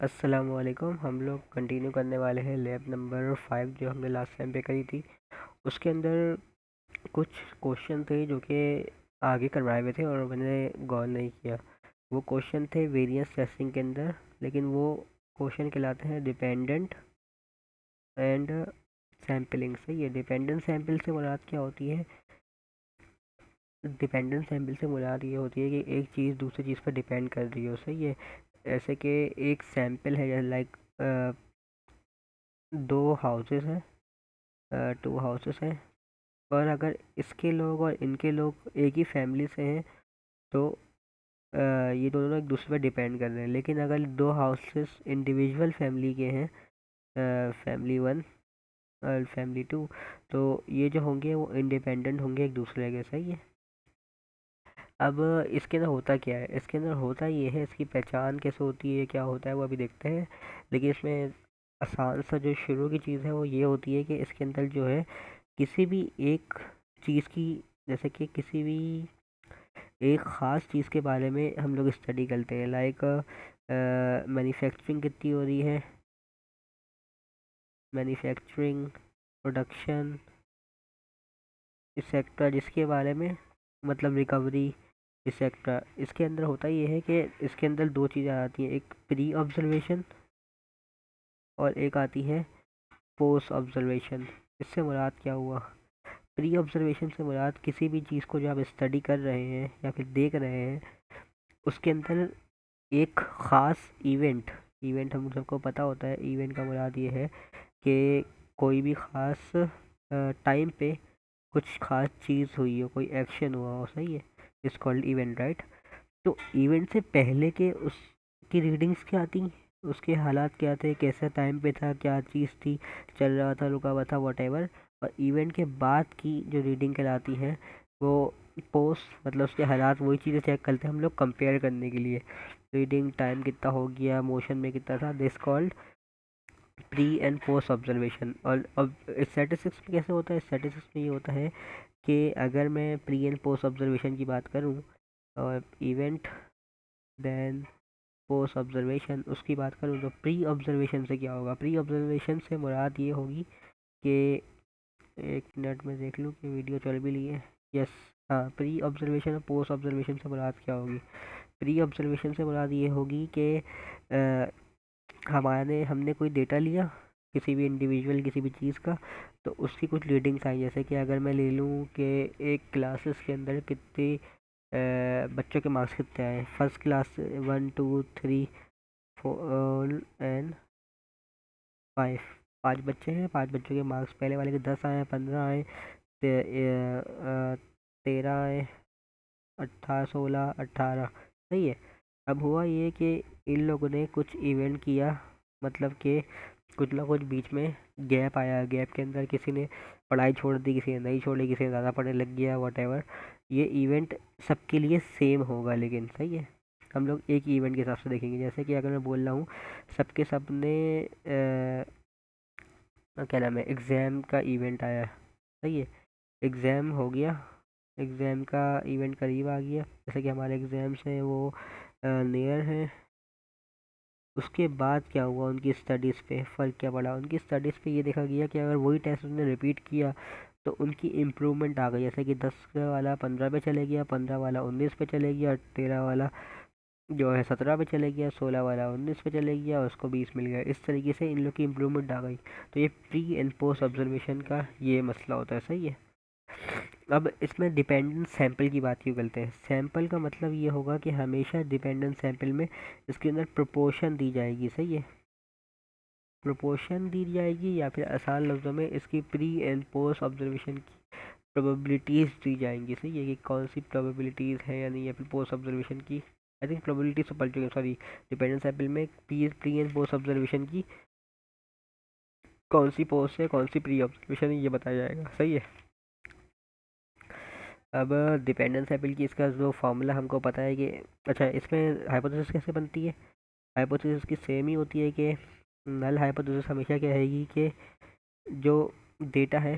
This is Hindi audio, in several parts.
अस्सलामुअलैकुम। हम लोग कंटिन्यू करने वाले हैं लैब नंबर 5 जो हमने लास्ट टाइम पे करी थी। उसके अंदर कुछ क्वेश्चन थे जो कि आगे करवाए हुए थे और मैंने गौर नहीं किया। वो क्वेश्चन थे वेरिएंस टेस्टिंग के अंदर, लेकिन वो क्वेश्चन कहलाते हैं डिपेंडेंट एंड सैम्पलिंग। सही है। डिपेंडेंट सैम्पल से मुराद क्या होती है? डिपेंडेंट सैम्पल से मुराद ये होती है कि एक चीज़ दूसरी चीज़ पर डिपेंड कर रही हो। सही है। ऐसे कि एक सैम्पल है, लाइक दो हाउसेस हैं, टू हाउसेस हैं, और अगर इसके लोग और इनके लोग एक ही फैमिली से हैं तो ये दोनों एक दूसरे पर डिपेंड कर रहे हैं। लेकिन अगर दो हाउसेस इंडिविजुअल फैमिली के हैं, फैमिली वन और फैमिली टू, तो ये जो होंगे वो इंडिपेंडेंट होंगे एक दूसरे के। सही है। अब इसके अंदर होता क्या है? इसके अंदर होता ये है, इसकी पहचान कैसे होती है, क्या होता है, वो अभी देखते हैं। लेकिन इसमें आसान सा जो शुरू की चीज़ है वो ये होती है कि इसके अंदर जो है किसी भी एक चीज़ की, जैसे कि किसी भी एक ख़ास चीज़ के बारे में हम लोग स्टडी करते हैं, लाइक मैन्युफैक्चरिंग कितनी हो रही है, मैन्युफैक्चरिंग, प्रोडक्शन, एक्सेट्रा, जिसके बारे में मतलब रिकवरी, एक्सेट्रा। इसके अंदर होता ये है कि इसके अंदर दो चीज़ें आती हैं, एक प्री ऑब्जर्वेशन और एक आती है पोस्ट ऑब्जर्वेशन। इससे मुराद क्या हुआ? प्री ऑब्जर्वेशन से मुराद किसी भी चीज़ को जो आप स्टडी कर रहे हैं या फिर देख रहे हैं, उसके अंदर एक ख़ास इवेंट, इवेंट हम सबको पता होता है, इवेंट का मुराद ये है कि कोई भी ख़ास टाइम पे कुछ ख़ास चीज़ हुई हो, कोई एक्शन हुआ हो। सही है। इस कॉल्ड इवेंट, राइट। तो इवेंट से पहले के उसकी रीडिंग्स क्या थी, उसके हालात क्या थे, कैसा टाइम पे था, क्या चीज़ थी, चल रहा था, रुका हुआ था, वॉटेवर। और इवेंट के बाद की जो रीडिंग कहलाती है वो पोस्ट, मतलब उसके हालात, वही चीज़ें चेक करते हैं हम लोग कंपेयर करने के लिए। रीडिंग टाइम कितना हो गया, मोशन में कितना था, this called pre and post observation. और अब स्टैटिस्टिक्स में कैसे होता है? स्टैटिस्टिक्स में ये होता है कि अगर मैं प्री एंड पोस्ट ऑब्जर्वेशन की बात करूँ और इवेंट देन पोस्ट ऑब्जर्वेशन उसकी बात करूँ, तो प्री ऑब्जर्वेशन से क्या होगा? प्री ऑब्जर्वेशन से मुराद ये होगी कि एक मिनट में देख लूँ कि वीडियो चल भी रही है। यस। हाँ, प्री ऑब्जर्वेशन और पोस्ट ऑब्जर्वेशन से मुराद क्या होगी? प्री ऑब्जर्वेशन से मुराद ये होगी कि हमारे हमने कोई डेटा लिया किसी भी इंडिविजुअल किसी भी चीज़ का, तो उसकी कुछ रीडिंग्स आई। जैसे कि अगर मैं ले लूँ कि एक क्लासेस के अंदर कितने बच्चों के मार्क्स कितने आए, फर्स्ट क्लास 1 2 3 4 एंड 5, 5 बच्चे हैं, 5 बच्चों के मार्क्स, पहले वाले के 10 आए, 15 आए, 13 आए, 18, 16, 18। सही है। अब हुआ ये कि इन लोगों ने कुछ इवेंट किया, मतलब कि कुछ ना कुछ बीच में गैप आया, गैप के अंदर किसी ने पढ़ाई छोड़ दी, किसी ने नहीं छोड़ी, किसी ने ज़्यादा पढ़ने लग गया, वॉटेवर। ये इवेंट सबके लिए सेम होगा, लेकिन सही है, हम लोग एक ही इवेंट के हिसाब से देखेंगे। जैसे कि अगर मैं बोल रहा हूँ सबके सब ने क्या नाम है, एग्ज़ाम का इवेंट आया। सही है। एग्ज़ाम हो गया, एग्ज़ाम का इवेंट करीब आ गया, जैसे कि हमारे एग्ज़ाम्स हैं वो नियर हैं। उसके बाद क्या हुआ, उनकी स्टडीज़ पे फ़र्क क्या पड़ा? उनकी स्टडीज़ पे ये देखा गया कि अगर वही टेस्ट उन्होंने रिपीट किया तो उनकी इम्प्रूवमेंट आ गई। जैसे कि 10 वाला 15 पे चले गया, 15 वाला 19 पे चले गया, 13 वाला जो है 17 पे चले गया, 16 वाला 19 पे चले गया और उसको 20 मिल गया। इस तरीके से इन लोग की इम्प्रूवमेंट आ गई। तो ये प्री एंड पोस्ट ऑब्जर्वेशन का ये मसला होता है। सही है। अब इसमें डिपेंडेंट सैंपल की बात क्यों करते हैं? सैंपल का मतलब ये होगा कि हमेशा डिपेंडेंट सैंपल में इसके अंदर प्रोपोर्शन दी जाएगी। सही है। प्रोपोर्शन दी जाएगी, या फिर आसान लफ्ज़ों में इसकी प्री एंड पोस्ट ऑब्जर्वेशन की प्रोबेबिलिटीज़ दी जाएंगी। सही है, कि कौन सी प्रोबेबिलिटीज़ है या नहीं, या फिर पोस्ट ऑब्जर्वेशन की। आई थिंक प्रोबेबिलिटीज तो पढ़ चुके हैं, सॉरी। डिपेंडेंट सैंपल में प्री एंड पोस्ट ऑब्जर्वेशन की कौन सी पोस्ट है, कौन सी प्री ऑब्जर्वेशन है, ये बताया जाएगा। सही है। अब डिपेंडेंस सैंपल की इसका जो फार्मूला हमको पता है कि, अच्छा, इसमें हाइपोथेसिस कैसे बनती है? हाइपोथेसिस की सेम ही होती है कि नल हाइपोथेसिस हमेशा क्या रहेगी कि जो डेटा है,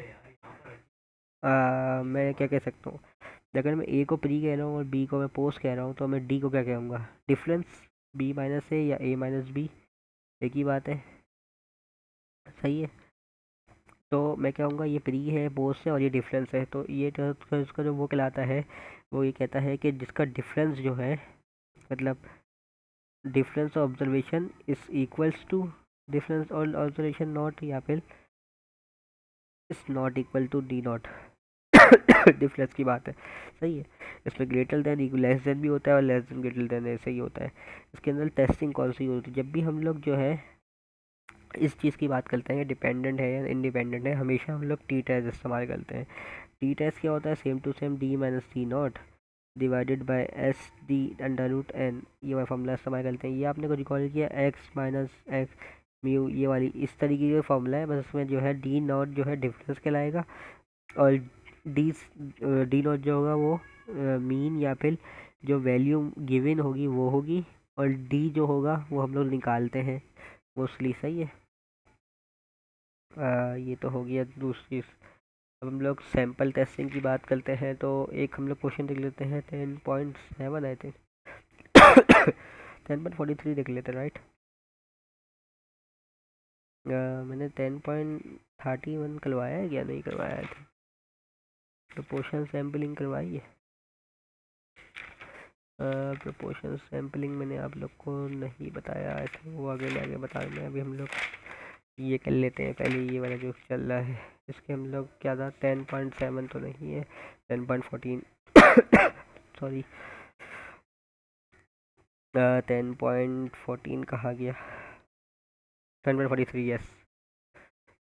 मैं क्या कह सकता हूँ, अगर मैं ए को प्री कह रहा हूँ और बी को मैं पोस्ट कह रहा हूँ, तो मैं डी को क्या कहूँगा? डिफरेंस बी माइनस ए या ए माइनस बी। एक ही बात है, सही है। तो मैं कहूँगा ये प्री है पोस्ट है और ये डिफरेंस है, तो ये तो इसका जो वो कहलाता है, वो ये कहता है कि जिसका डिफरेंस जो है, मतलब difference observation is equals to difference और ऑब्जर्वेशन नॉट, या फिर is not equal to D not. Difference की बात है, सही है। इसमें ग्रेटर देन लेस देन भी होता है और लेस देन ग्रेटर देन ऐसे ही होता है। इसके अंदर टेस्टिंग कौन सी होती है, जब भी हम लोग जो है इस चीज़ की बात करते हैं डिपेंडेंट है या इंडिपेंडेंट है, हमेशा हम लोग टी टेस्ट इस्तेमाल करते हैं। टी टेस्ट क्या होता है, same to same D minus D not divided by S D under root N, ये वाला फॉर्मूला इस्तेमाल करते हैं। ये आपने को रिकॉल किया एक्स माइनस एक्स म्यू, ये वाली इस तरीके का फॉर्मूला है, बस उसमें जो है डी नॉट जो है डिफरेंस कहलाएगा, और डी डी नॉट जो होगा वो मीन या फिर जो वैल्यू गिवन होगी वो होगी, और डी जो होगा वो हम लोग निकालते हैं मोस्टली, सही है। ये तो हो गया दूसरी। अब हम लोग सैम्पल टेस्टिंग की बात करते हैं, तो एक हम लोग क्वेश्चन देख लेते हैं 10.7 आई थिंक 10.43 देख लेते हैं, राइट। मैंने 10.31 करवाया है क्या, नहीं करवाया है, प्रोपोर्शन सैम्पलिंग करवाई है। प्रोपोर्शन सैम्पलिंग मैंने आप लोग को नहीं बताया है, तो वो आगे बता दें। अभी हम लोग ये कर लेते हैं पहले, ये वाला जो चल रहा है इसके हम लोग क्या था, 10.7 तो नहीं है, 10.14 सॉरी 10.14 कहाँ गया, 10.43, यस।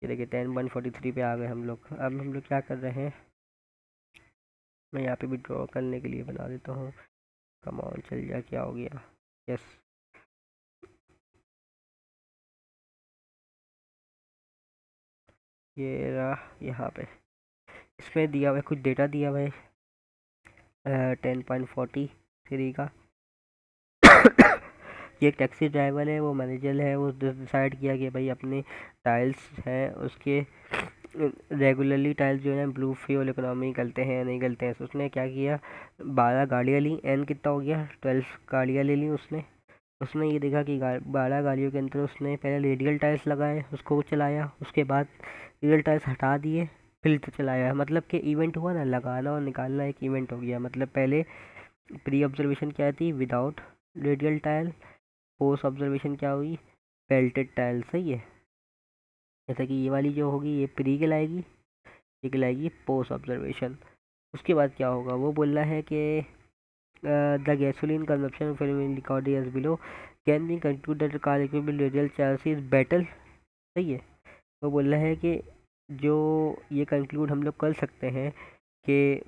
ये देखिए 10.43 पे आ गए हम लोग। अब हम लोग क्या कर रहे हैं, मैं यहाँ पे भी ड्रॉ करने के लिए बना देता हूँ, कम ऑन चल जा, क्या हो गया, यस। ये रहा यहाँ पे, इसमें दिया हुआ है कुछ डेटा दिया हुआ है 10.43 का। ये एक टैक्सी ड्राइवर है, वो मैनेजर है, वो डिसाइड किया कि भाई अपने टाइल्स हैं उसके रेगुलरली टाइल्स जो है ब्लू फ्यूल इकोनॉमी करते हैं या नहीं करते हैं। तो उसने क्या किया, 12 गाड़ियाँ ली, एन कितना हो गया 12 गाड़ियाँ ले ली उसने। उसने ये देखा कि 12 गाड़ियों के अंदर उसने पहले रेडियल टाइल्स लगाए, उसको चलाया, उसके बाद रेडियल टाइल्स हटा दिए, फिर तो चलाया। मतलब कि इवेंट हुआ ना, लगाना और निकालना एक इवेंट हो गया। मतलब पहले प्री ऑब्जर्वेशन क्या थी, without radial tile, post observation क्या हुई, बेल्टेड टाइल, सही है। जैसे कि ये वाली जो होगी ये प्री कहलाएगी, ये कहलाएगी पोस्ट ऑब्जर्वेशन। उसके बाद क्या होगा, वो बोल रहा है कि the gasoline consumption film record as below, can be conclude that car equipment radial charge is better, सही है। वो बोल रहा है कि जो ये कंक्लूड हम लोग कर सकते हैं कि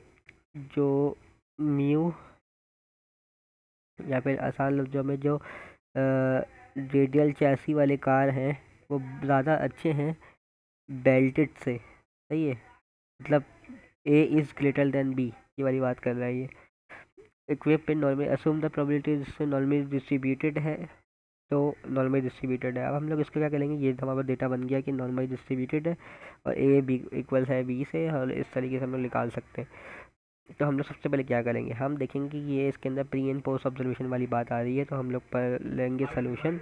जो म्यू या फिर आसान लफ्जों में जो रेडियल चैसी वाले कार हैं वो ज़्यादा अच्छे हैं बेल्टेड से, सही है। मतलब A is greater than B, ये वाली बात कर रहा है ये। Equip in normal assume the probability जिससे नॉर्मली डिस्ट्रीब्यूटेड है, तो नॉर्मली डिस्ट्रीब्यूटेड है। अब हम लोग इसको क्या करेंगे, ये हमारा डेटा बन गया कि नॉर्मली डिस्ट्रीब्यूटेड है और ए बी इक्वल्स है बी से, और इस तरीके से हम लोग निकाल सकते हैं। तो हम लोग सबसे पहले क्या करेंगे, हम देखेंगे कि ये इसके अंदर प्री एंड पोस्ट ऑब्जर्वेशन वाली बात आ रही है, तो हम लोग पर लेंगे सोल्यूशन।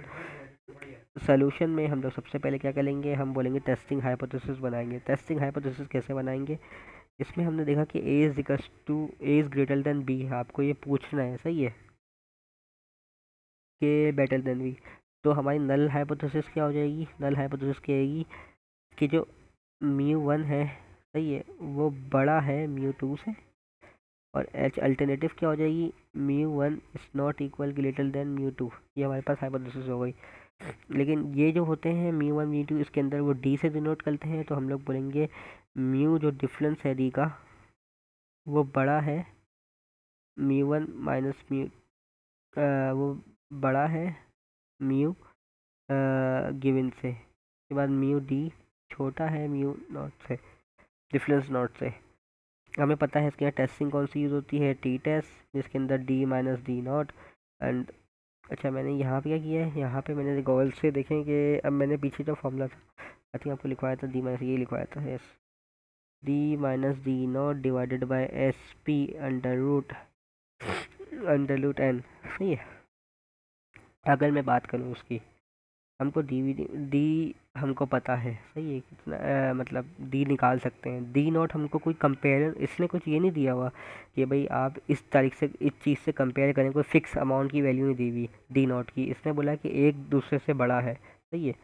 सोल्यूशन में हम लोग सबसे पहले क्या करेंगे, हम बोलेंगे टेस्टिंग हाइपोथेसिस बनाएंगे। टेस्टिंग हाइपोथेसिस कैसे बनाएंगे, इसमें हमने देखा कि A is greater than B, आपको ये पूछना है, सही है, कि बेटर देन बी। तो हमारी नल हाइपोथेसिस क्या हो जाएगी, नल हाइपोथेसिस क्या आएगी कि जो म्यू वन है, सही है, वो बड़ा है म्यू टू से, और एच अल्टरनेटिव क्या हो जाएगी, mu one is not equal greater than mu two. ये हमारे पास हाइपोथेसिस हो गई। लेकिन ये जो होते हैं म्यू वन म्यू टू, इसके अंदर वो डी से डिनोट करते हैं, तो हम लोग बोलेंगे म्यू जो डिफरेंस है डी का वो बड़ा है म्यू वन माइनस म्यू, वो बड़ा है म्यू गिवन से, उसके बाद म्यू डी छोटा है म्यू नॉट से, डिफरेंस नॉट से। हमें पता है इसके यहाँ टेस्टिंग कौन सी यूज़ होती है, टी टेस्ट, जिसके अंदर D minus D not and. अच्छा मैंने यहाँ पे क्या किया है, यहाँ पे मैंने गॉगल से देखें कि अब मैंने पीछे जो फॉर्मूला था आई थिंक आपको लिखवाया था, डी माइनस ये लिखवाया था, yes, D minus D not divided by S P under root N, सही है। अगर मैं बात करूँ उसकी, हमको डी हमको पता है, सही है कितना, मतलब डी निकाल सकते हैं। डी नॉट हमको कोई कंपेयर, इसने कुछ ये नहीं दिया हुआ कि भाई आप इस तारीख से इस चीज़ से कंपेयर करें, कोई फिक्स अमाउंट की वैल्यू नहीं दी हुई डी नॉट की। इसने बोला कि एक दूसरे से बड़ा है, सही है।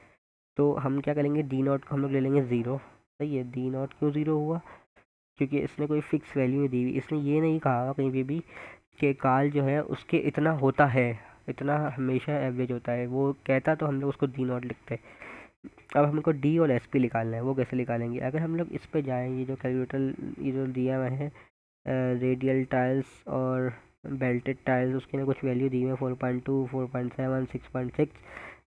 तो हम क्या करेंगे, डी नॉट को हम लोग ले लेंगे ज़ीरो, सही है। डी नॉट क्यों ज़ीरो हुआ, क्योंकि इसने कोई फिक्स वैल्यू नहीं दी हुई। इसने ये नहीं कहा कहीं पे भी कि काल जो है उसके इतना होता है, इतना हमेशा एवरेज होता है। वो कहता तो हम लोग उसको डी नॉट लिखते। अब हमको डी और एस पी निकालना है, वो कैसे निकालेंगे? अगर हम लोग इस पे जाएँ, ये जो कैलकुलेटर ये जो दिया हुआ है, रेडियल टाइल्स और बेल्टेड टाइल्स, उसके लिए कुछ वैल्यू दी हुई है 4.2, 4.7, 6.6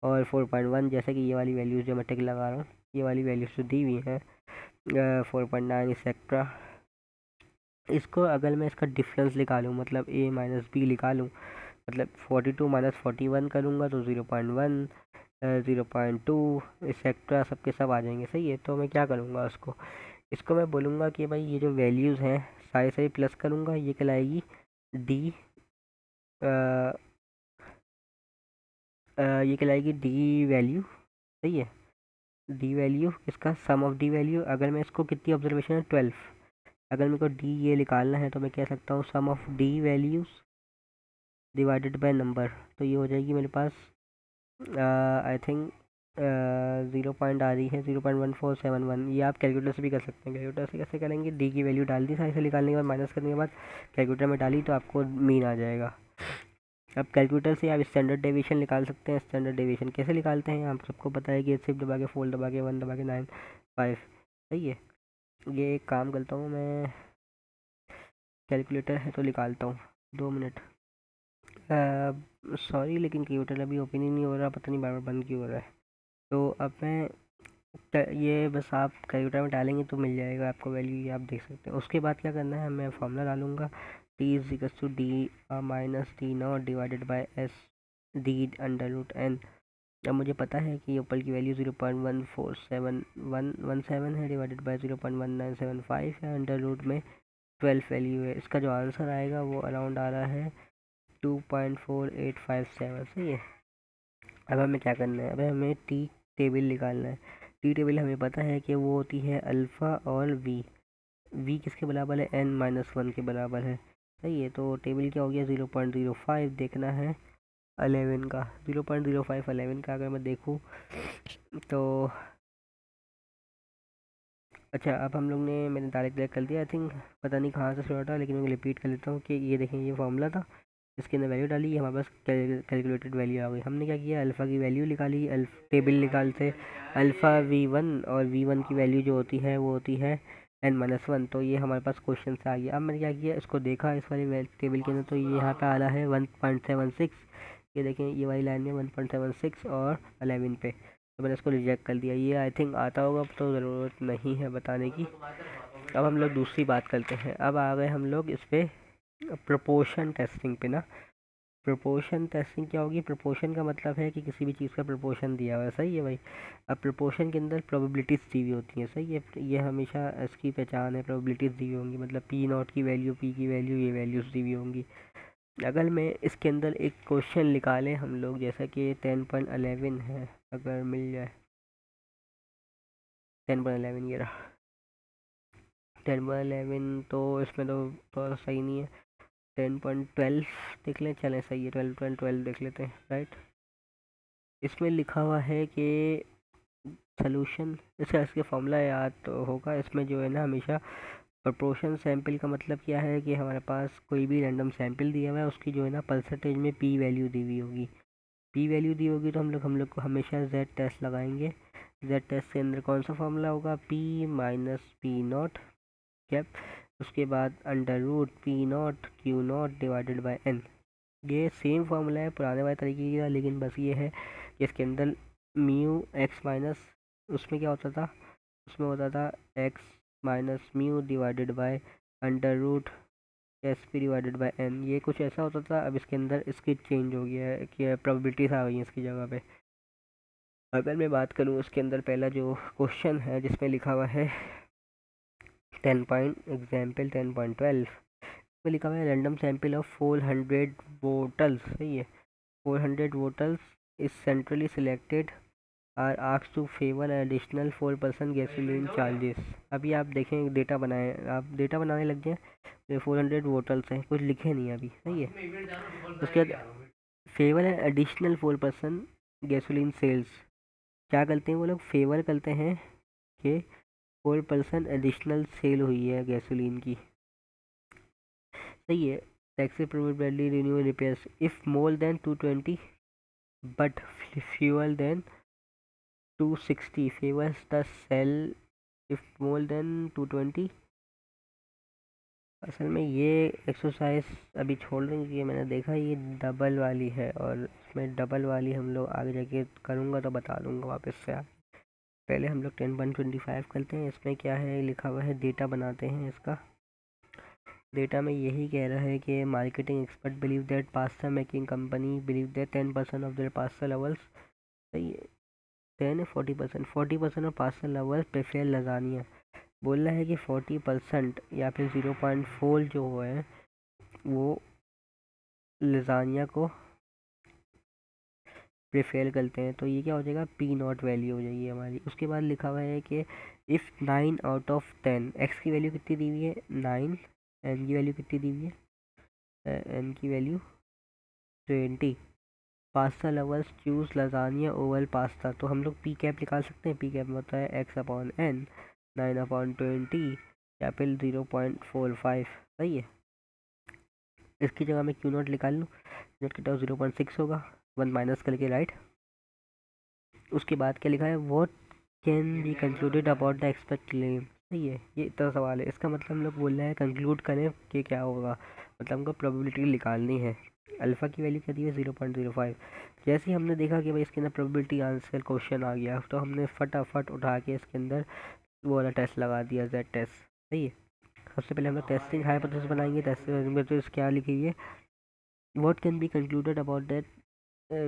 और 4.1। जैसे कि ये वाली वैल्यूज़ जो मैं टिक लगा रहा हूँ, ये वाली वैल्यूज़ जो दी हुई हैं 4.9 एक्सेट्रा। इसको अगर मैं इसका डिफरेंस निकालूँ, मतलब ए माइनस बी निकालूँ, मतलब 42 माइनस 41 करूँगा तो 0.1, 0.2 एक्सेट्रा सबके सब आ जाएंगे, सही है। तो मैं क्या करूँगा, इसको मैं बोलूँगा कि भाई ये जो वैल्यूज़ हैं सारी सारी प्लस करूँगा, ये कहलाएगी डी, ये कहलाएगी डी वैल्यू, सही है। डी वैल्यू इसका सम ऑफ डी वैल्यू, अगर मैं इसको कितनी ऑब्जर्वेशन है 12, अगर मेरे को डी ये निकालना है तो मैं कह सकता हूँ sum of the values divided by number. तो ये हो जाएगी मेरे पास आई थिंक 0 पॉइंट आ रही है 0.1471। ये आप कैलकुलेटर से भी कर सकते हैं। कैलकुलेटर से कैसे करेंगे, डी की वैल्यू डाल दी साइड से निकालने के बाद, माइनस करने के बाद कैलकुलेटर में डाली तो आपको मीन आ जाएगा। अब कैलकुलेटर से आप स्टैंडर्ड डेविएशन निकाल सकते हैं। स्टैंडर्ड डेविएशन कैसे निकालते हैं, आप सबको पता है कि सिर्फ दबा के, फोल्ड दबा के, 1 दबा के, 9 5, सही है। ये एक काम करता हूँ मैं, कैलकुलेटर है तो निकालता हूँ, 2 मिनट। सॉरी लेकिन कैलकुलेटर अभी ओपन ही नहीं हो रहा, पता नहीं बार बार बंद क्यों हो रहा है। तो अब मैं ये बस आप कैलकुलेटर में डालेंगे तो मिल जाएगा आपको वैल्यू, ये आप देख सकते हैं। उसके बाद क्या करना है, मैं फार्मूला डालूंगा, T is equals to D minus T not divided by S D under root N. अब मुझे पता है कि ऊपर की वैल्यू 0.14717 है, डिवाइडेड बाय 0.1975 है, अंडर रूट में 12 वैल्यू है। इसका जो आंसर आएगा वो अराउंड आ रहा है 2.4857, सही है। अब हमें क्या करना है, अब हमें टी टेबल निकालना है। टी टेबल हमें पता है कि वो होती है अल्फ़ा और वी। वी किसके बराबर है, n-1 के बराबर है, सही है। तो टेबल क्या हो गया, 0.05 देखना है 11 का, 0.05 11 का अगर मैं देखूँ तो अच्छा। अब हम लोग ने, मैंने डायरेक्ट डायरेक्ट कर दिया आई थिंक, पता नहीं कहाँ से शुरू था, लेकिन मैं रिपीट कर लेता हूँ कि ये देखें, ये फॉर्मूला था, इसके अंदर वैल्यू डाली, हमारे पास कैलकुलेटेड वैल्यू आ गई। हमने क्या किया, अल्फ़ा की वैल्यू निकाली, टेबल निकालते अल्फ़ा V1, और V1 की वैल्यू जो होती है वो होती है n-1। तो ये हमारे पास क्वेश्चन से आ गया। अब मैंने क्या किया, इसको देखा इस वाली टेबल के अंदर, तो ये यहाँ पे आ रहा है 1.76। ये देखें, ये वाली लाइन में 1.76 और 11 पे, तो मैंने इसको रिजेक्ट कर दिया। ये आई थिंक आता होगा, तो ज़रूरत नहीं है बताने की। अब हम लोग दूसरी बात करते हैं। अब आ गए हम लोग इस पर प्रोपोर्शन टेस्टिंग पे ना। प्रोपोर्शन टेस्टिंग क्या होगी, प्रोपोर्शन का मतलब है कि किसी भी चीज़ का प्रोपोर्शन दिया हुआ है, सही है भाई। अब प्रोपोर्शन के अंदर प्रोबेबिलिटीज़ दी हुई होती हैं, सही है। ये हमेशा इसकी पहचान है, प्रोबेबिलिटीज़ दी हुई होंगी, मतलब पी नॉट की वैल्यू, पी की वैल्यू, ये वैल्यूज़ दी हुई होंगी। अगर मैं इसके अंदर एक क्वेश्चन निकालें हम लोग, जैसा कि 10.11 है, अगर मिल जाए 10.11, ये रहा 10.11, तो इसमें तो थोड़ा सही नहीं है। 10.12 देख लें, चलें सही है, 12.12 देख लेते हैं, राइट। इसमें लिखा हुआ है कि सोल्यूशन, इसके फॉर्मूला याद तो होगा। इसमें जो है ना, हमेशा प्रोपोर्शन सैंपल का मतलब क्या है कि हमारे पास कोई भी रैंडम सैंपल दिया हुआ है, उसकी जो है ना परसेंटेज में पी वैल्यू दी हुई होगी। पी वैल्यू दी होगी तो हम लोग को हमेशा जेड टेस्ट लगाएंगे। जेड टेस्ट के अंदर कौन सा फॉर्मूला होगा, P minus P not cap, उसके बाद under root P not Q not divided by N. ये सेम फार्मूला है पुराने वाले तरीके का, लेकिन बस ये है कि इसके अंदर म्यू एक्स माइनस, उसमें क्या होता था, उसमें होता था X minus mu divided by under root S P divided by N. ये कुछ ऐसा होता था। अब इसके अंदर इसकी चेंज हो गया है कि प्रोबेबिलिटीज आ गई हैं इसकी जगह पे। अगर मैं बात करूँ इसके अंदर, पहला जो क्वेश्चन है जिसमें लिखा हुआ है 10.12 में लिखा हुआ है रैंडम सैंपल ऑफ 400 बोटल्स, सही है। 400 bottles is centrally selected are asked to favour additional 4% gasoline charges. अभी आप देखें डेटा बनाए, आप डेटा बनाने लग गए। 400 बोटल्स हैं, कुछ लिखे नहीं अभी, सही है। उसके बाद फेवर है एडिशनल 4% गैसोलीन सेल्स। क्या करते हैं वो लोग, फेवर करते हैं कि 4% एडिशनल सेल हुई है गैसोलीन की, सही है। Taxi probably renew repairs if more than 220 but fuel than 260 favours the sale if more than 220। असल में ये एक्सरसाइज अभी छोड़ देंगे, ये मैंने देखा ये डबल वाली है, और इसमें डबल वाली हम लोग आगे जाके करूँगा तो बता दूँगा वापस से। पहले हम लोग 10.25 करते हैं। इसमें क्या है लिखा हुआ है, डेटा बनाते हैं इसका। डेटा में यही कह रहा है कि marketing expert believe that pasta making company believe that 10% of their pasta lovers, सही है 10 40% of pasta lovers prefer lasagne. बोल रहा है कि 40% या फिर 0.4 जो है वो लजानिया को प्रेफर करते हैं। तो ये क्या हो जाएगा, पी नॉट वैल्यू हो जाएगी हमारी। उसके बाद लिखा हुआ है कि इफ़ 9 आउट ऑफ 10, एक्स की वैल्यू कितनी दी हुई है 9, एन की वैल्यू कितनी दी हुई है, एन की value 20, pasta lovers choose lasagne over pasta. तो हम लोग पी कैप निकाल सकते हैं। पी कैप होता है एक्स अपॉन एन, 9/20 या फिर 0.45, सही है। इसकी जगह मैं क्यू नॉट निकाल लूँ, नोट कितना 0.6 होगा, 1 माइनस करके, राइट। उसके बाद क्या लिखा है, what can be concluded about the expect claim, सही है। ये इतना सवाल है, इसका मतलब हम लोग बोल रहे हैं कंक्लूड करें कि क्या होगा, मतलब हमको प्रोबेबिलिटी निकालनी है। अल्फ़ा की वैल्यू क्या दी है 0.05। जैसे ही हमने देखा कि भाई इसके अंदर प्रोबेबिलिटी आंसर क्वेश्चन आ गया, तो हमने फटाफट उठा के इसके अंदर वो वाला टेस्ट लगा दिया, जेड टेस्ट, सही है। सबसे पहले हम लोग टेस्टिंग हाइपोथेसिस बनाएंगे। टेस्टिंग हाइपोथेसिस क्या लिखी है, what can be concluded about that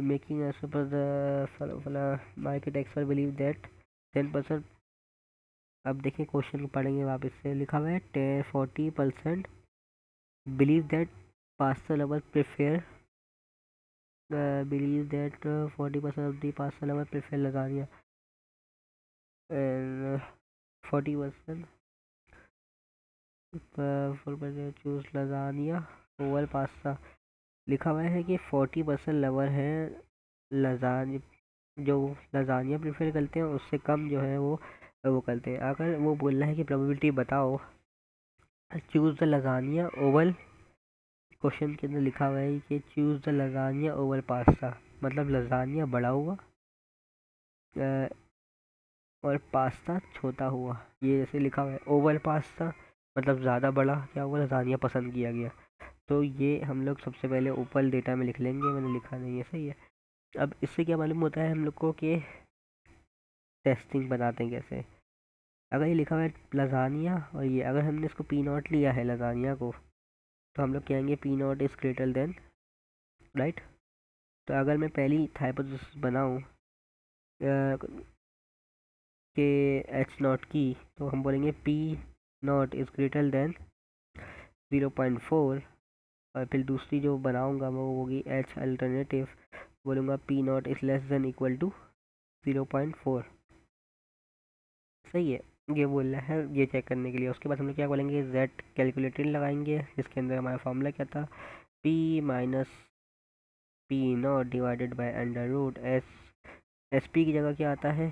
making as per the market expert believe that 10%। अब देखिए क्वेश्चन को पढ़ेंगे वापस से। लिखा हुआ है 40% believe that pasta lover prefer believe that 40% of the pasta lover prefer lasagne and 40% choose lasagne over pasta. लिखा हुआ है कि 40% लवर हैं लजानिया, जो लजानिया प्रेफर करते हैं, उससे कम जो है वो करते हैं। अगर वो बोल रहा है कि प्रोबेबिलिटी बताओ choose the lasagne Oval, question के अंदर लिखा हुआ है कि choose the lasagne Oval pasta, मतलब लजानिया बड़ा हुआ और पास्ता छोटा हुआ। ये जैसे लिखा हुआ है ओवल पास्ता, मतलब ज़्यादा बड़ा क्या हुआ, लजानिया पसंद किया गया। तो ये हम लोग सबसे पहले ऊपर डेटा में लिख लेंगे, मैंने लिखा नहीं है, सही है। अब इससे क्या मालूम होता है हम लोग को कि टेस्टिंग बनाते हैं कैसे। अगर ये लिखा हुआ है लजानिया और ये अगर हमने इसको पी नॉट लिया है लजानिया को, तो हम लोग कहेंगे P not is greater then, right. तो अगर मैं पहली हाइपोथेसिस बनाऊँ के एच नॉट की, तो हम बोलेंगे P not is greater than 0.4, और फिर दूसरी जो बनाऊँगा वो होगी एच अल्टरनेटिव, बोलूँगा P not is less than equal to 0.4, सही है। ये बोल रहा है ये चेक करने के लिए। उसके बाद हम लोग क्या बोलेंगे, जेड कैलकुलेटर लगाएंगे, जिसके अंदर हमारा फॉर्मूला क्या था, P minus P not divided by under root S, S P की जगह क्या आता है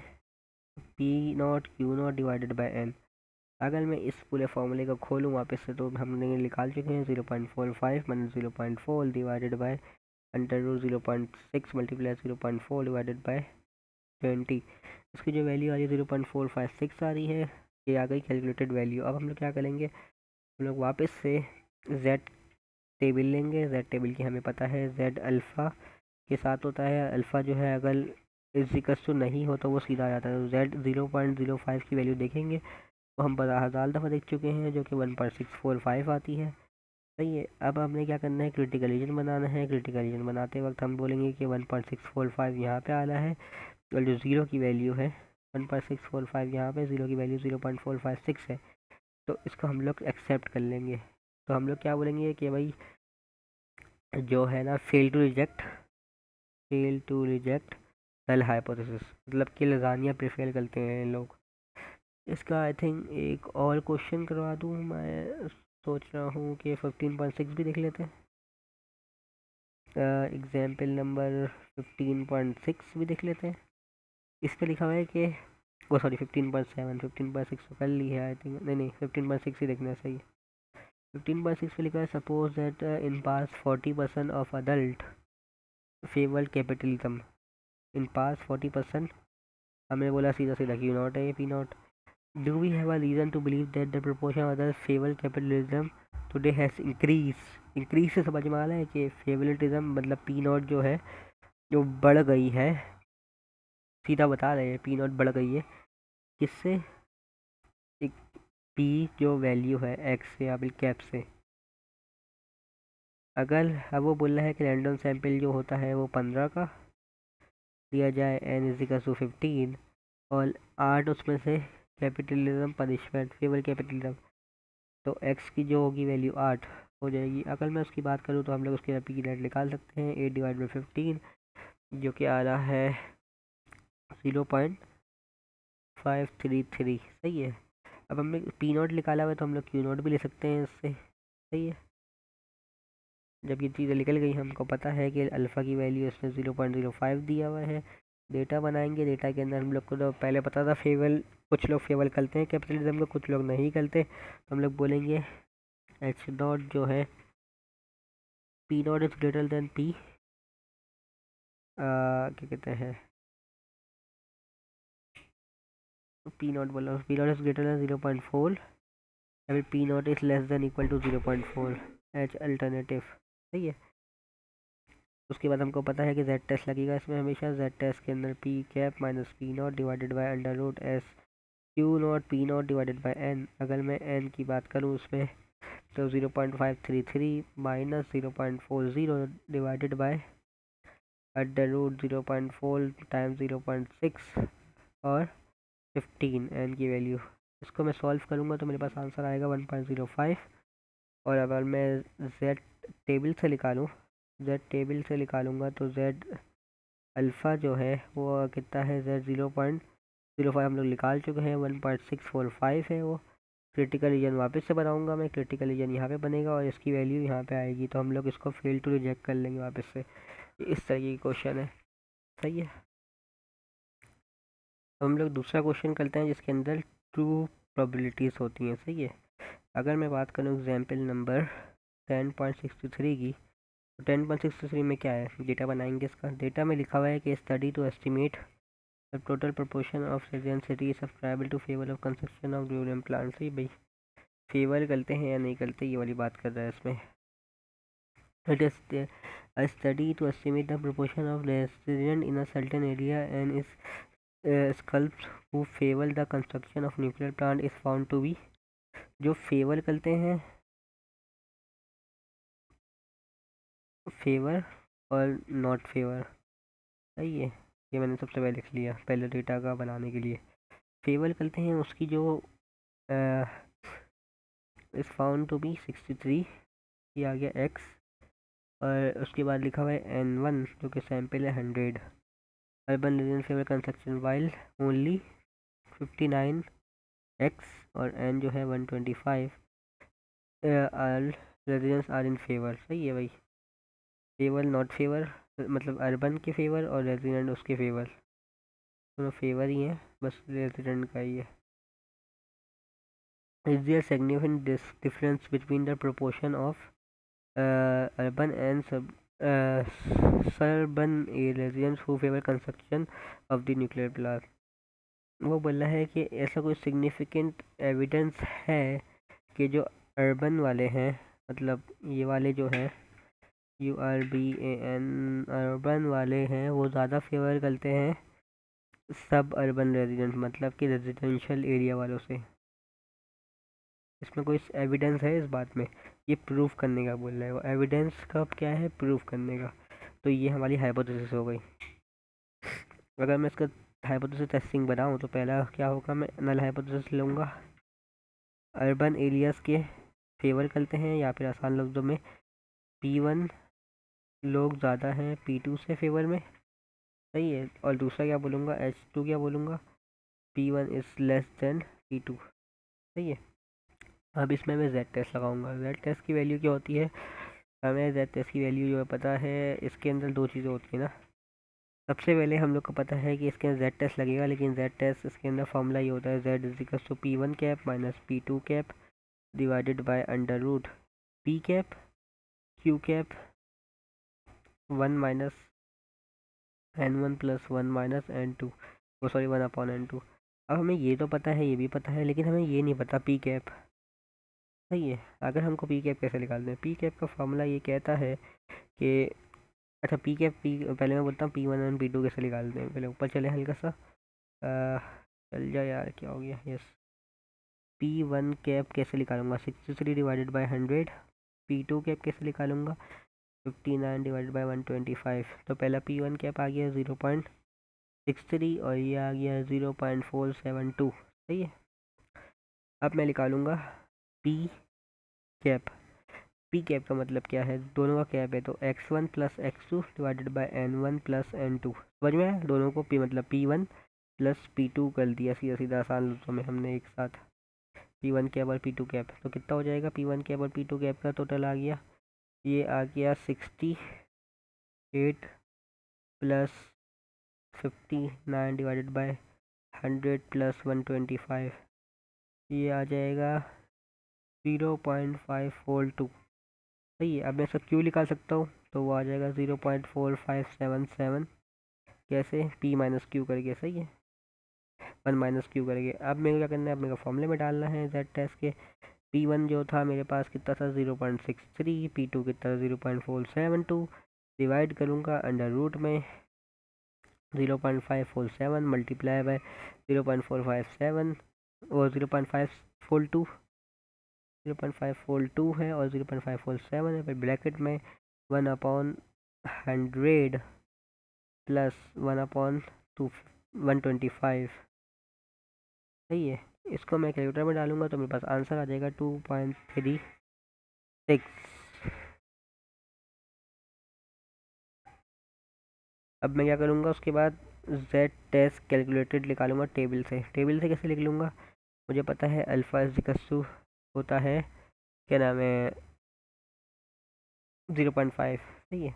P not Q not divided by N. अगर मैं इस पूरे फॉर्मूले को खोलूँ वापस से, तो हमने निकाल चुके हैं 0.45 minus 0.4 divided by under root 0.6 multiply 0.4 divided by 20। इसकी जो वैल्यू आ रही है 0.456 आ रही है, ये आ गई कैलकुलेटेड वैल्यू। अब हम लोग क्या करेंगे, हम लोग वापस से जेड टेबल लेंगे। जेड टेबल की हमें पता है जेड अल्फ़ा के साथ होता है। अल्फ़ा जो है अगर इक्वल्स टू नहीं हो तो वो सीधा आ जाता है। तो जेड 0.05 की वैल्यू देखेंगे, तो हम 10,000 दफ़ा देख चुके हैं, जो कि 1.645 आती है, सही है। अब हमें क्या करना है, क्रिटिकल रीजन बनाना है। क्रिटिकल रीजन बनाते वक्त हम बोलेंगे कि 1.645 यहाँ पे आ रहा है, और जो ज़ीरो की वैल्यू है 1.645 यहाँ पे, ज़ीरो की वैल्यू 0.456 है, तो इसको हम लोग एक्सेप्ट कर लेंगे। तो हम लोग क्या बोलेंगे कि भाई जो है ना fail to reject null hypothesis, मतलब कि लजानिया प्रेफर करते हैं लोग। इसका आई थिंक एक और क्वेश्चन करवा दूँ, मैं सोच रहा हूँ कि 15.6 भी देख लेते हैं। एग्जाम्पल नंबर 15.6 भी देख लेते हैं। इस पे लिखा हुआ है कि वो सॉरी 15.7, 15.6 तो कर ली है आई थिंक, नहीं 15.6 ही देखना सही है। 15.6 पे लिखा है suppose that in past 40% of adult favour capitalism. In past 40%, हमने बोला सीधा सीधा क्यू नॉट है, P naught. Do we have a reason to believe that the proportion of other favour capitalism today has increase से समझ में आ रहा है कि फेवरेटिज्म मतलब पी नॉट जो है जो बढ़ गई है, सीधा बता रहे हैं पी नॉट बढ़ गई है किससे, एक पी जो वैल्यू है एक्स से या फिर कैप से। अगर अब वो बोल रहा है कि रैंडम सैंपल जो होता है वो 15 का दिया जाए, एन इजिकल टू 15 और 8 उसमें से कैपिटलिज्म पनिशमेंट फेवर कैपिटलिज्म, तो एक्स की जो होगी वैल्यू 8 हो जाएगी। अगर मैं उसकी बात करूँ तो हम लोग उसके पी रेट निकाल सकते हैं 8/15 जो कि आ रहा है 0.533, सही है। अब हमने पी नॉट निकाला हुआ है तो हम लोग क्यू नॉट भी ले सकते हैं इससे, सही है। जब ये चीज़ें निकल गई, हमको पता है कि अल्फ़ा की वैल्यू इसमें 0.05 दिया हुआ है। डेटा बनाएंगे, डेटा के अंदर हम लोग को तो पहले पता था फेवर, कुछ लोग फेवर करते हैं कैपिटलिज्म को, कुछ लोग नहीं करते, तो हम लोग बोलेंगे एच नॉट जो है P not is greater than P, क्या कहते हैं, पी नॉट बोला, P not is greater than 0.4 या फिर P not is less than equal to 0.4, H alternative, सही है। उसके बाद हमको पता है कि जेड टेस्ट लगेगा इसमें हमेशा, जेड टेस्ट के अंदर P cap minus P not divided by under root S Q not P not divided by N. अगर मैं एन की बात करूँ उसमें तो 0.533 minus 0.40 divided by under root 0.4 times 0.6 और 15 एन की वैल्यू। इसको मैं सॉल्व करूँगा तो मेरे पास आंसर आएगा 1.05। और अगर मैं जेड टेबल से निकालूँ, जेड टेबल से निकालूंगा तो जेड अल्फ़ा जो है वो कितना है, जेड 0.05 हम लोग निकाल चुके हैं, 1.645 है वो। क्रिटिकल रीजन वापस से बनाऊंगा मैं, क्रिटिकल रीजन यहाँ पे बनेगा और इसकी वैल्यू यहाँ पे आएगी, तो हम लोग इसको फेल टू रिजेक्ट कर लेंगे वापस से। इस तरीके की क्वेश्चन है, सही है। तो हम लोग दूसरा क्वेश्चन करते हैं जिसके अंदर टू प्रोबेबिलिटीज़ होती हैं, सही है। अगर मैं बात करूँ एग्जाम्पल नंबर 10.63 की, तो 10.63 में क्या है, डेटा बनाएंगे। इसका डेटा में लिखा हुआ है कि study to estimate the total proportion of resident city subscribers to favour of construction of ड्यूरियम प्लांट। सही भाई, फेवर करते हैं या नहीं करते ये वाली बात कर रहा है इसमें। It is a study to estimate the proportion of resident in a certain area and is sculpts who favor the construction of nuclear plant is found to be, जो फेवर करते हैं, फेवर और नॉट फेवर, सही है। ये मैंने सबसे पहले लिख लिया पहले डेटा का बनाने के लिए। फेवर करते हैं उसकी जो इस फाउंड टू बी 63 ये आ गया एक्स, और उसके बाद लिखा हुआ है N1 जो कि सैम्पल है 100। Urban region favour construction while only 59 X और N जो है 125 रेजिडेंट्स आर इन फेवर, सही है भाई। फेवर नॉट फेवर मतलब अर्बन के फेवर और रेजिडेंट उसके फेवर, दोनों फेवर ही हैं, बस रेजिडेंट का ही है। Is there significant difference between the proportion of urban and suburban residents who favor construction of the nuclear plant। वो बोल रहा है कि ऐसा कोई सिग्निफिकेंट एविडेंस है कि जो अर्बन वाले हैं, मतलब ये वाले जो हैं URBAN अर्बन वाले हैं, वो ज़्यादा फेवर करते हैं सब अर्बन रेजिडेंट मतलब कि रेजिडेंशियल एरिया वालों से। इसमें कोई एविडेंस है इस बात में, ये प्रूफ करने का बोल रहा है वो। एविडेंस का क्या है, प्रूफ करने का। तो ये हमारी हाइपोथेसिस हो गई। अगर मैं इसका हाइपोथेसिस टेस्टिंग बनाऊँ तो पहला क्या होगा, मैं नल हाइपोथेसिस लूँगा, अर्बन एरियाज़ के फेवर करते हैं, या फिर आसान लफ्ज़ों में P1 लोग ज़्यादा हैं P2 से फेवर में, सही है। और दूसरा क्या बोलूँगा, H2 क्या बोलूँगा, P1 is less then P2। सही है। अब इसमें मैं Z टेस्ट लगाऊंगा। Z टेस्ट की वैल्यू क्या होती है, हमें Z टेस्ट की वैल्यू जो है पता है, इसके अंदर दो चीज़ें होती है ना। सबसे पहले हम लोग को पता है कि इसके अंदर Z टेस्ट लगेगा, लेकिन Z टेस्ट इसके अंदर फॉर्मूला ये होता है, Z is equal to P1 cap minus P2 cap divided by under root P cap Q cap 1 minus N1 plus 1 minus N2, वो सॉरी 1 अपॉन N2। अब हमें ये तो पता है, ये भी पता है, लेकिन हमें ये नहीं पता P कैप। सही है। अगर हमको P कैप कैसे निकालते हैं, P कैप का फॉर्मूला ये कहता है कि, अच्छा पी कैप, पी पहले मैं बोलता हूँ P1 और P2 कैसे निकालते हैं। पहले ऊपर चले हल्का सा, चल जा यार, क्या हो गया, यस। P1 कैप कैसे निकालूंगा, 63 डिवाइडेड बाई 100। P2 कैप कैसे निकालूंगा, 59 डिवाइडेड बाई 125। तो पहला P1 कैप आ गया 0.63 और ये आ गया 0.472। सही है। अब मैं निकालूंगा P कैप। P कैप का मतलब क्या है, दोनों का कैप है, तो x1 plus x2 divided by n1 plus n2। समझ में आया, दोनों को P मतलब P1 प्लस P2 कर दिया सीधा सीधा, आसान लफ्ज़ों में हमने एक साथ। P1 कैप और P2 कैप, तो कितना हो जाएगा, P1 कैप और P2 कैप का टोटल आ गया, ये आ गया 68 प्लस 59 डिवाइडेड बाई 100 प्लस 125, ये आ जाएगा 0.542। सही है। अब मैं इसका क्यू निकाल सकता हूँ, तो वो आ जाएगा 0.4577। कैसे, P माइनस क्यू करके। सही है, 1 माइनस क्यू करके। अब मेरे को क्या करना है, अब मेरे को फॉर्मूले में डालना है Z टेस्ट के। P1 जो था मेरे पास कितना था 0.63, P2 कितना 0.472, डिवाइड करूँगा अंडर रूट में 0.547 मल्टीप्लाई बाय 0.457 और 0.542 है और 0.547 है, फिर ब्रैकेट में 1/100 प्लस 1/125। सही है। इसको मैं कैलकुलेटर में डालूंगा तो मेरे पास आंसर आ जाएगा 2.36। अब मैं क्या करूँगा, उसके बाद Z टेस्ट कैलकुलेटेड निकालूंगा टेबल से। टेबल से कैसे लिख लूँगा, मुझे पता है अल्फ़ा इज इक्वल टू होता है, क्या नाम है, 0.5। सही है।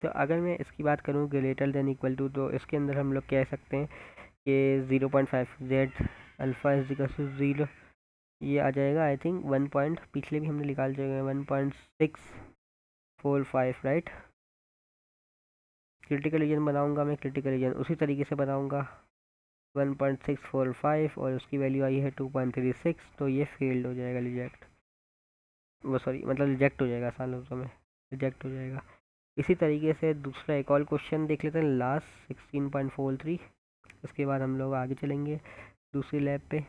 तो अगर मैं इसकी बात करूँ ग्रेटर देन इक्वल टू, तो इसके अंदर हम लोग कह सकते हैं कि 0.5 Z alpha is equal to 0, ये आ जाएगा आई थिंक 1 पॉइंट, पिछले भी हमने निकाल चुके हैं 1.645। राइट। क्रिटिकल रीजन बनाऊंगा मैं, क्रिटिकल रीजन उसी तरीके से बनाऊंगा 1.645 और उसकी वैल्यू आई है 2.36, तो ये फेल्ड हो जाएगा, रिजेक्ट, वो सॉरी मतलब रिजेक्ट हो जाएगा, आसान लफ्ज़ों में रिजेक्ट हो जाएगा। इसी तरीके से दूसरा एक और क्वेश्चन देख लेते हैं, लास्ट 16.43। उसके बाद हम लोग आगे चलेंगे दूसरी लैब पे।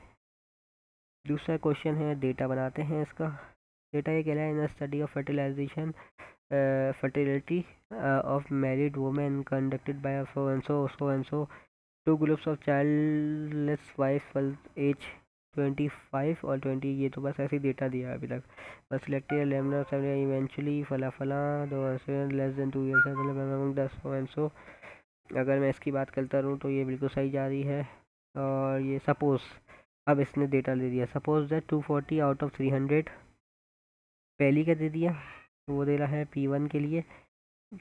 दूसरा क्वेश्चन है, डेटा बनाते हैं इसका। डेटा ये कह रहा है, in study of fertilisation fertility of married women conducted by so and so two groups of childless wives age 25 और 20। ये तो बस ऐसे ही डेटा दिया है अभी तक। बस सिलेक्टेड लेमना इवेंचुअली फला फला दो less than 2 years so and so. अगर मैं इसकी बात करता रहूँ तो ये बिल्कुल सही जा रही है। और ये सपोज़, अब इसने डेटा दे दिया, सपोज दैट 240 आउट ऑफ 300, पहली का दे दिया, तो वो दे रहा है P1 के लिए,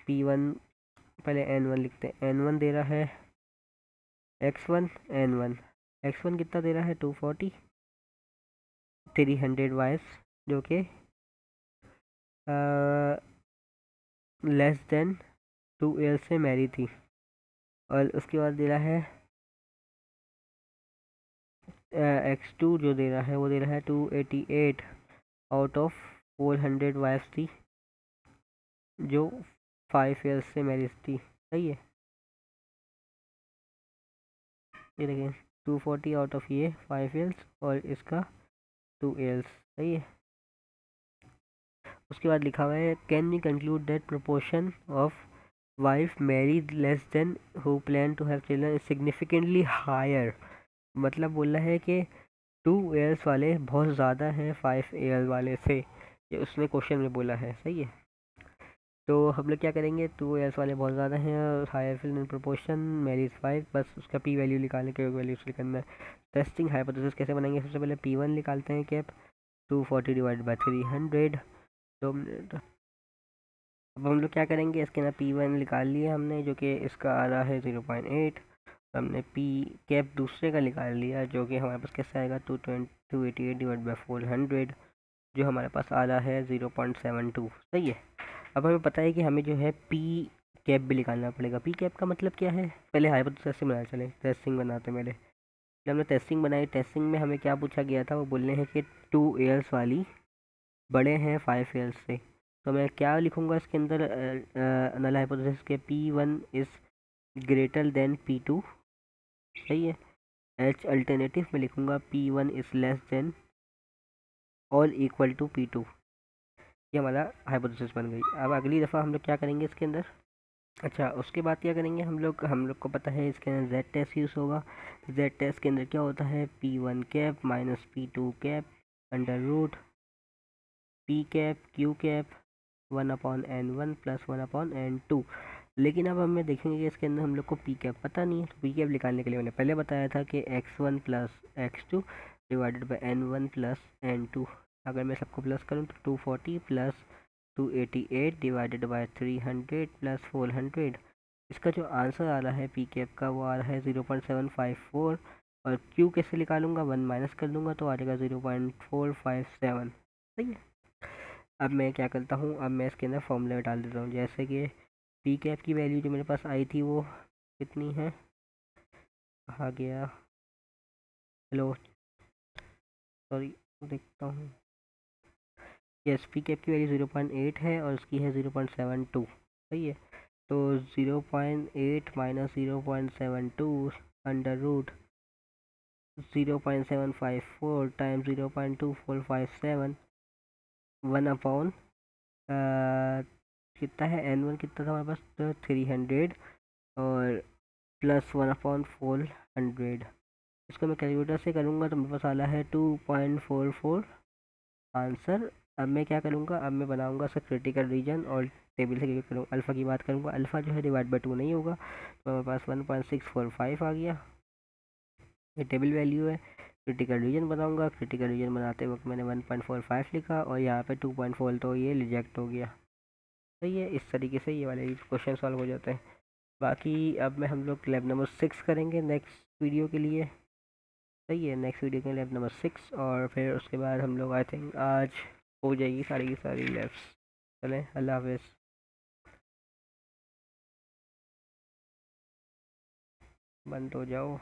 P1 पहले N1 लिखते हैं, N1 दे रहा है X1 N1, X1 कितना दे रहा है 240, 300 वाइफ्स जो कि लेस देन 2 ईयर्स से मैरी थी। और उसके बाद दे रहा है X2 जो दे रहा है वो दे रहा है 288 आउट ऑफ 400 वाइफ्स थी जो 5 ईयर्स से मैरिज थी। सही है। ये देखें 240 आउट ऑफ ये 5 ईयर्स और इसका 2 ईयर्स। सही है। उसके बाद लिखा हुआ है, can we conclude that proportion of wife married less than who plan to have children is significantly higher. मतलब बोल रहा है कि 2 ईयर्स वाले बहुत ज़्यादा हैं 5 ईयर वाले से, ये उसने क्वेश्चन में बोला है। सही है। तो हम लोग क्या करेंगे, 2 एल्स वाले बहुत ज़्यादा हैं और हायर फिल इन प्रोपोर्शन मेरी इज़ 5, बस उसका पी वैल्यू निकालने के वैल्यू उसके करना है। टेस्टिंग हाइपोथेसिस कैसे बनाएंगे, सबसे पहले P1 निकालते हैं कैप 240 डिवाइड बाई 300। तो अब हम लोग क्या करेंगे, इसके ना P1 निकाल लिया हमने जो कि इसका आ रहा है 0.8। हमने पी कैप दूसरे का निकाल लिया जो कि हमारे पास कैसे आएगा 288 डिवाइड बाई 400 जो हमारे पास आ रहा है 0.72। सही है। अब हमें पता है कि हमें जो है पी कैप भी निकालना पड़ेगा। पी कैप का मतलब क्या है, पहले हाइपोथेसिस बना चले, टेस्टिंग बनाते पहले। जब हमने टेस्टिंग बनाई, टेस्टिंग में हमें क्या पूछा गया था, वो बोलने हैं कि 2 एयर्स वाली बड़े हैं 5 एयर्स से। तो मैं क्या लिखूँगा इसके अंदर, नल हाइपोथेसिस के P1 is greater then P2। सही है। एच अल्टरनेटिव में लिखूँगा P1 इज़ लेस देन और इक्वल टू P2। ये हमारा हाइपोथेसिस बन गई। अब अगली दफ़ा हम लोग क्या करेंगे इसके अंदर, अच्छा उसके बाद क्या करेंगे हम लोग को पता है इसके अंदर जेड टेस्ट यूज़ होगा। जेड टेस्ट के अंदर क्या होता है, P1 cap minus P2 cap under root P cap Q cap 1/n1 plus 1/n2। लेकिन अब हमें देखेंगे कि इसके अंदर हम लोग को पी कैप पता नहीं है, तो पी कैप निकालने के लिए मैंने पहले बताया था कि x1 plus x2 divided by n1 plus n2। अगर मैं सबको प्लस करूँ तो 240 प्लस 288 डिवाइडेड बाई 300 प्लस 400। इसका जो आंसर आ रहा है पी कैप का वो आ रहा है 0.754। और क्यू कैसे निकालूंगा, 1 माइनस कर दूंगा तो आ जाएगा 0.457। सही है। अब मैं क्या करता हूँ, अब मैं इसके अंदर फॉर्मूला डाल देता हूँ, जैसे कि पी कैप की वैल्यू जो मेरे पास आई थी वो कितनी है, कहाँ गया, हेलो सॉरी देखता हूँ, यस पी कैप की वैल्यू 0.8 है और उसकी है 0.72। सही है। तो 0.8 माइनस 0.72 अंडर रूट 0.754 टाइम 0.2457 1/, कितना है n1 कितना था हमारे पास, तो 300 और प्लस 1/400। इसको मैं कैलकुलेटर से करूँगा तो मेरे पास आला है 2.44 आंसर। अब मैं क्या करूँगा, अब मैं बनाऊँगा सर क्रिटिकल रीजन और टेबल से कैलकुलेट करूँगा, अल्फ़ा की बात करूँगा, अल्फ़ा जो है डिवाइड बाई 2 नहीं होगा, तो मेरे पास 1.645 आ गया, ये टेबल वैल्यू है। क्रिटिकल रीजन बनाऊँगा, क्रिटिकल रीजन बनाते वक्त मैंने 1.45 लिखा और यहाँ पे 2.4 तो ये रिजेक्ट हो गया। तो ये इस तरीके से ये वाले क्वेश्चन सॉल्व हो जाते हैं। बाकी अब मैं हम लोग लैब नंबर 6 करेंगे नेक्स्ट वीडियो के लिए। सही है, नेक्स्ट वीडियो के लैब नंबर 6 और फिर उसके बाद हम लोग आई थिंक आज हो जाएगी सारी की सारी लैब्स। चलें, अल्लाह हाफिज़। बंद हो जाओ।